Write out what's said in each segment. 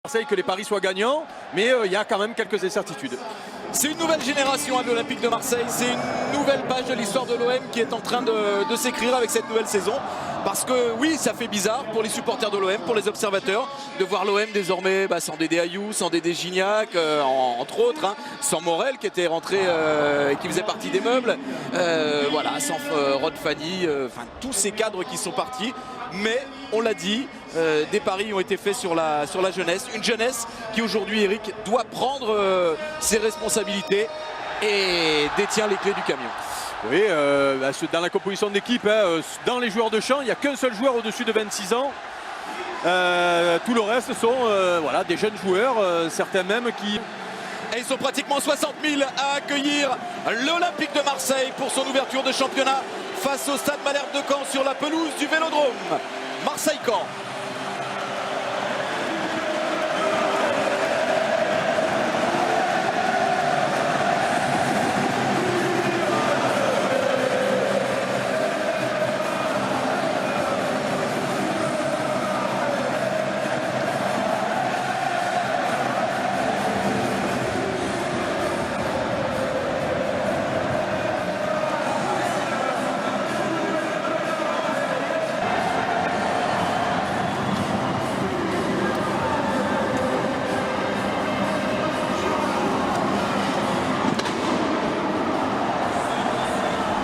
Marseille que les paris soient gagnants, mais il y a quand même quelques incertitudes. C'est une nouvelle génération à l'Olympique de Marseille, c'est une nouvelle page de l'histoire de l'OM qui est en train de s'écrire avec cette nouvelle saison. Parce que oui, ça fait bizarre pour les supporters de l'OM, pour les observateurs, de voir l'OM désormais sans Dédé Ayou, sans Dédé Gignac, entre autres, hein, sans Morel qui était rentré et qui faisait partie des meubles, voilà, sans Rod Fanny, enfin tous ces cadres qui sont partis. Mais on l'a dit, des paris ont été faits sur la jeunesse, une jeunesse qui aujourd'hui, Eric, doit prendre ses responsabilités et détient les clés du camion. Oui, dans la composition d'équipe, dans les joueurs de champ, il n'y a qu'un seul joueur au-dessus de 26 ans. Tout le reste sont voilà, des jeunes joueurs, certains même qui... Et ils sont pratiquement 60 000 à accueillir l'Olympique de Marseille pour son ouverture de championnat face au Stade Malherbe de Caen sur la pelouse du Vélodrome. Marseille-Caen.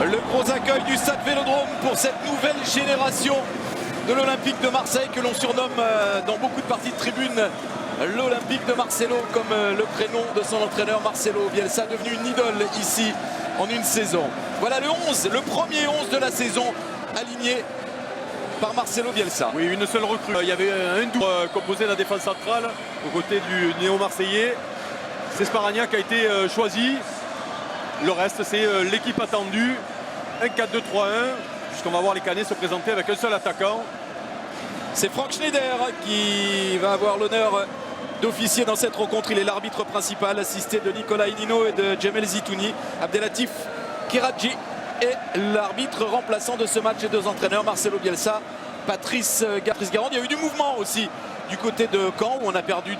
Le gros accueil du Stade Vélodrome pour cette nouvelle génération de l'Olympique de Marseille que l'on surnomme dans beaucoup de parties de tribune l'Olympique de Marcelo, comme le prénom de son entraîneur Marcelo Bielsa, devenu une idole ici en une saison. Voilà le 11, le premier 11 de la saison aligné par Marcelo Bielsa. Oui, une seule recrue. Il y avait un double composé de la défense centrale aux côtés du néo-marseillais. C'est Sparagna qui a été choisi. Le reste, c'est l'équipe attendue. Un 4-2-3-1, puisqu'on va voir les Canets se présenter avec un seul attaquant. C'est Franck Schneider qui va avoir l'honneur d'officier dans cette rencontre. Il est l'arbitre principal, assisté de Nicolas Inino et de Djemel Zitouni. Abdelatif Kiradji est l'arbitre remplaçant de ce match. Les deux entraîneurs, Marcelo Bielsa, Patrice Garande. Il y a eu du mouvement aussi du côté de Caen où on a perdu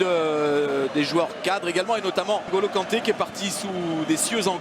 des joueurs cadres également, et notamment N'Golo Kanté qui est parti sous des cieux anglais.